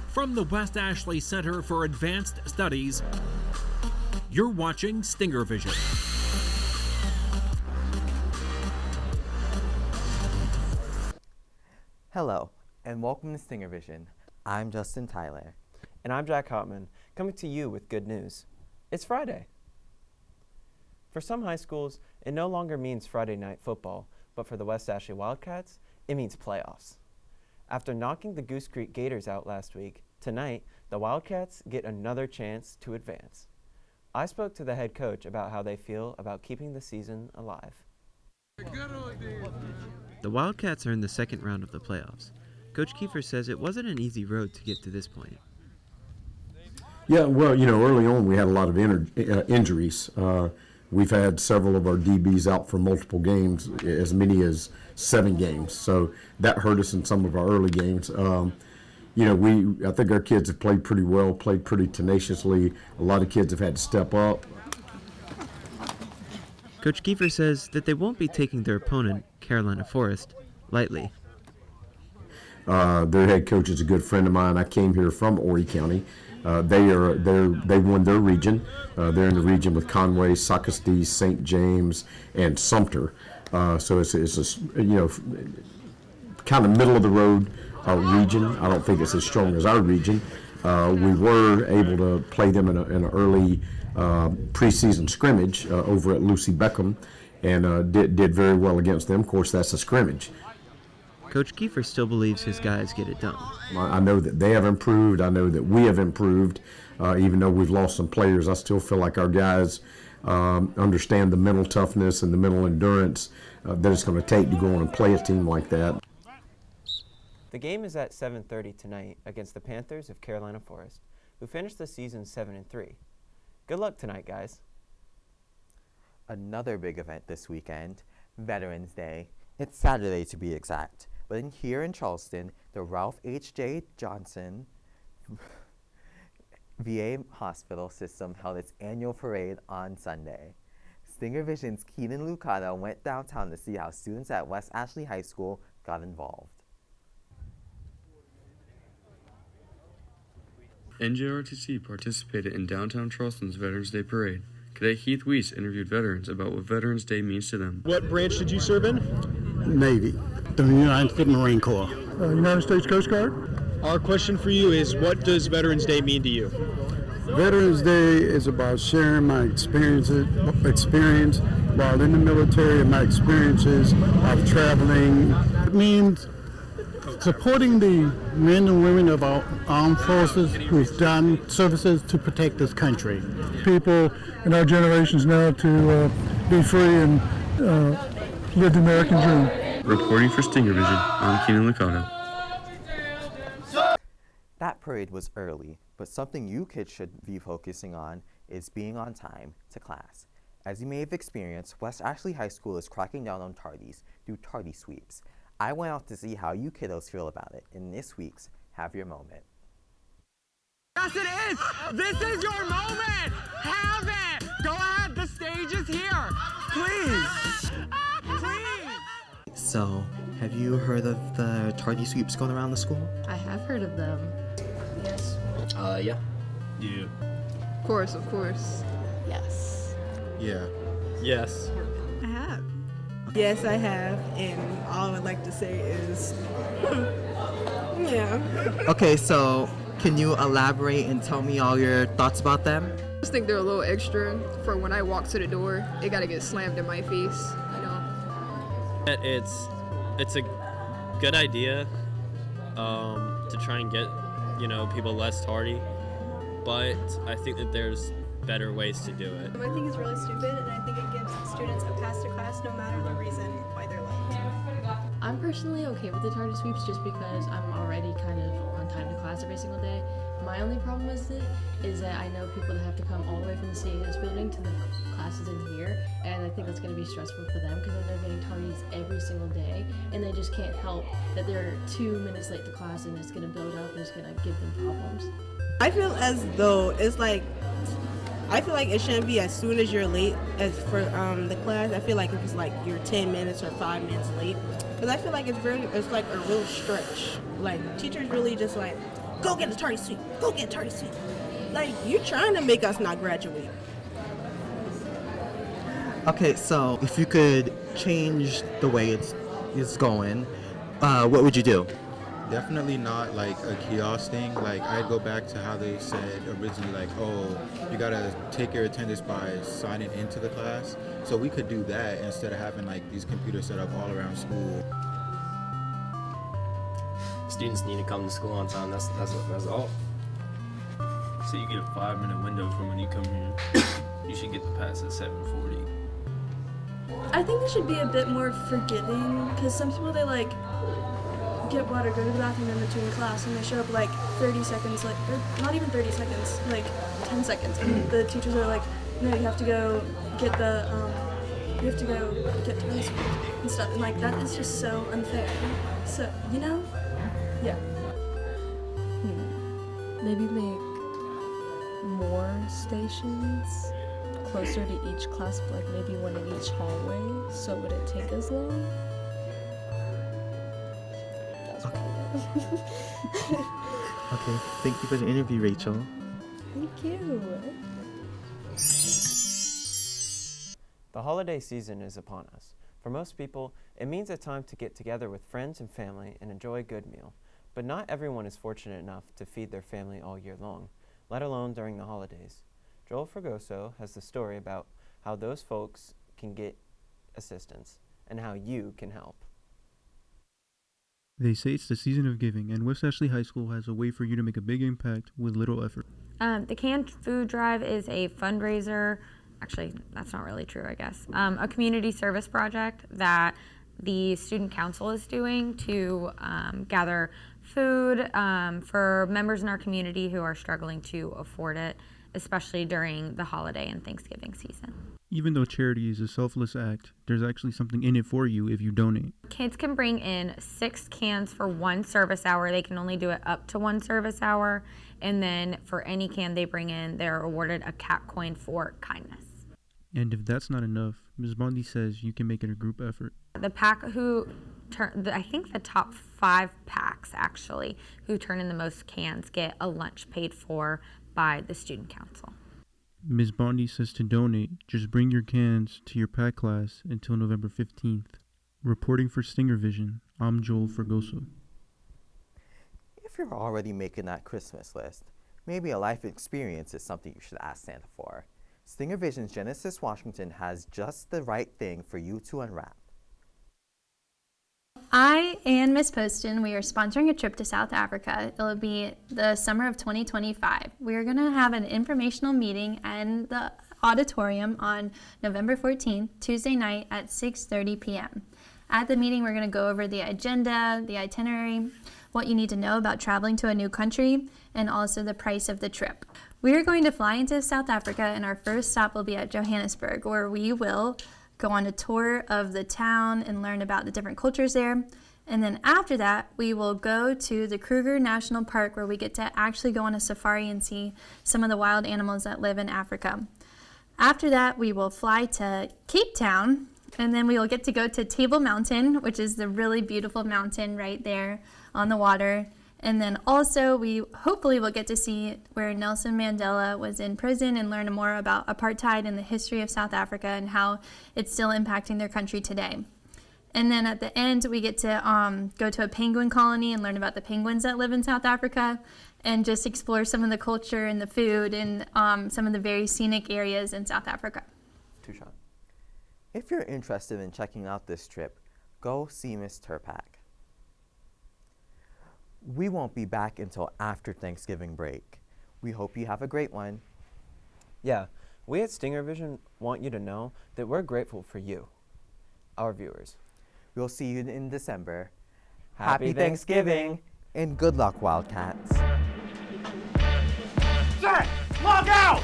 From the West Ashley Center for Advanced Studies, you're watching Stinger Vision. Hello, and welcome to Stinger Vision. I'm Justin Tyler. And I'm Jack Hoppmann, coming to you with good news. It's Friday. For some high schools, it no longer means Friday night football, but for the West Ashley Wildcats, it means playoffs. After knocking the Goose Creek Gators out last week, tonight, the Wildcats get another chance to advance. I spoke to the head coach about how they feel about keeping the season alive. The Wildcats are in the second round of the playoffs. Coach Kiefer says it wasn't an easy road to get to this point. Yeah, well, early on we had a lot of injuries. We've had several of our DBs out for multiple games, as many as 7 games. So that hurt us in some of our early games. I think our kids have played pretty well, played pretty tenaciously. A lot of kids have had to step up. Coach Kiefer says that they won't be taking their opponent, Carolina Forest, lightly. Their head coach is a good friend of mine. I came here from Horry County. They won their region. They're in the region with Conway, Socastee, St. James, and Sumter. So it's a kind of middle of the road region. I don't think it's as strong as our region. We were able to play them in an early preseason scrimmage over at Lucy Beckham, and did very well against them. Of course, that's a scrimmage. Coach Kiefer still believes his guys get it done. I know that they have improved. I know that we have improved. Even though we've lost some players, I still feel like our guys understand the mental toughness and the mental endurance that it's going to take to go on and play a team like that. The game is at 7:30 tonight against the Panthers of Carolina Forest, who finished the season 7-3. Good luck tonight, guys. Another big event this weekend, Veterans Day. It's Saturday to be exact. But here in Charleston, the Ralph H.J. Johnson VA Hospital System held its annual parade on Sunday. Stinger Vision's Keenan and Lucado went downtown to see how students at West Ashley High School got involved. NJRTC participated in downtown Charleston's Veterans Day Parade. Cadet Heath Weiss interviewed veterans about what Veterans Day means to them. What branch did you serve in? Navy, the United States Marine Corps. United States Coast Guard. Our question for you is, what does Veterans Day mean to you? Veterans Day is about sharing my experience while in the military and my experiences of traveling. It means supporting the men and women of our armed forces who've done services to protect this country. People in our generations now to be free and live the American dream. Reporting for Stinger Vision, I'm Keenan Lucado. That parade was early, but something you kids should be focusing on is being on time to class. As you may have experienced, West Ashley High School is cracking down on tardies through tardy sweeps. I went out to see how you kiddos feel about it in this week's Have Your Moment. Yes, it is! This is your moment! Have it! Go ahead, the stage is here! Please! Please! So, have you heard of the tardy sweeps going around the school? I have heard of them. Yes. Yeah. Yeah. Of course. Yes. Yeah. Yes. I have. Yes, I have, and all I would like to say is, yeah. Okay, so can you elaborate and tell me all your thoughts about them? I just think they're a little extra for when I walk to the door. It gotta get slammed in my face, you know. It's a good idea to try and get people less tardy, but I think that there's better ways to do it. I think it's really stupid, and I think it gives students a pass to class no matter the reason why they're late. I'm personally okay with the tardy sweeps just because I'm already kind of on time to class every single day. My only problem with it is that I know people that have to come all the way from the stadiums building to the classes in here, and I think that's going to be stressful for them because then they're getting tardies every single day, and they just can't help that they're 2 minutes late to class, and it's going to build up and it's going to give them problems. I feel as though I feel like it shouldn't be as soon as you're late as for the class. I feel like if it's like you're 10 minutes or 5 minutes late, because I feel like it's like a real stretch. Like teachers really just like go get a tardy sweep, go get a tardy sweep. Like, you're trying to make us not graduate. Okay, so if you could change the way it's going, what would you do? Definitely not like a kiosk thing. Like, I'd go back to how they said originally, like, oh, you gotta take your attendance by signing into the class. So we could do that instead of having like these computers set up all around school. Students need to come to school on time. That's all. So you get a 5-minute window from when you come here. You should get the pass at 7:40. I think they should be a bit more forgiving, because some people, they like get water, go to the bathroom in between class, and they show up like 30 seconds, like, or not even 30 seconds, like 10 seconds. And the teachers are like, no, you have to go get tardy sweep and stuff. And like, that is just so unfair. So, you know? Yeah. Maybe make more stations closer to each class, like maybe one in each hallway, so it wouldn't take as long. Okay, thank you for the interview, Rachel. Thank you. The holiday season is upon us. For most people, it means a time to get together with friends and family and enjoy a good meal. But not everyone is fortunate enough to feed their family all year long, let alone during the holidays. Joel Fragoso has the story about how those folks can get assistance and how you can help. They say it's the season of giving, and West Ashley High School has a way for you to make a big impact with little effort. The Canned Food Drive is a fundraiser. Actually, that's not really true, I guess. A community service project that the student council is doing to gather food for members in our community who are struggling to afford it, especially during the holiday and Thanksgiving season. Even though charity is a selfless act, there's actually something in it for you if you donate. Kids can bring in 6 cans for 1 service hour. They can only do it up to 1 service hour. And then for any can they bring in, they're awarded a cat coin for kindness. And if that's not enough, Ms. Bondi says you can make it a group effort. The pack who I think the top 5 packs actually who turn in the most cans get a lunch paid for by the student council. Ms. Bondi says to donate, just bring your cans to your pack class until November 15th. Reporting for Stinger Vision, I'm Joel Fragoso. If you're already making that Christmas list, maybe a life experience is something you should ask Santa for. Stinger Vision's Genesis Washington has just the right thing for you to unwrap. I and Miss Poston, we are sponsoring a trip to South Africa. It'll be the summer of 2025. We're going to have an informational meeting in the auditorium on November 14th, Tuesday night at 6:30 p.m. At the meeting, we're going to go over the agenda, the itinerary, what you need to know about traveling to a new country, and also the price of the trip. We are going to fly into South Africa, and our first stop will be at Johannesburg, where we will go on a tour of the town and learn about the different cultures there. And then after that, we will go to the Kruger National Park, where we get to actually go on a safari and see some of the wild animals that live in Africa. After that, we will fly to Cape Town, and then we will get to go to Table Mountain, which is the really beautiful mountain right there on the water. And then also we hopefully will get to see where Nelson Mandela was in prison and learn more about apartheid and the history of South Africa and how it's still impacting their country today. And then at the end, we get to go to a penguin colony and learn about the penguins that live in South Africa and just explore some of the culture and the food and some of the very scenic areas in South Africa. Tushan. If you're interested in checking out this trip, go see Miss Turpak. We won't be back until after Thanksgiving break. We hope you have a great one. Yeah, we at Stinger Vision want you to know that we're grateful for you, our viewers. We'll see you in December. Happy Thanksgiving! And good luck, Wildcats. Set! Log out!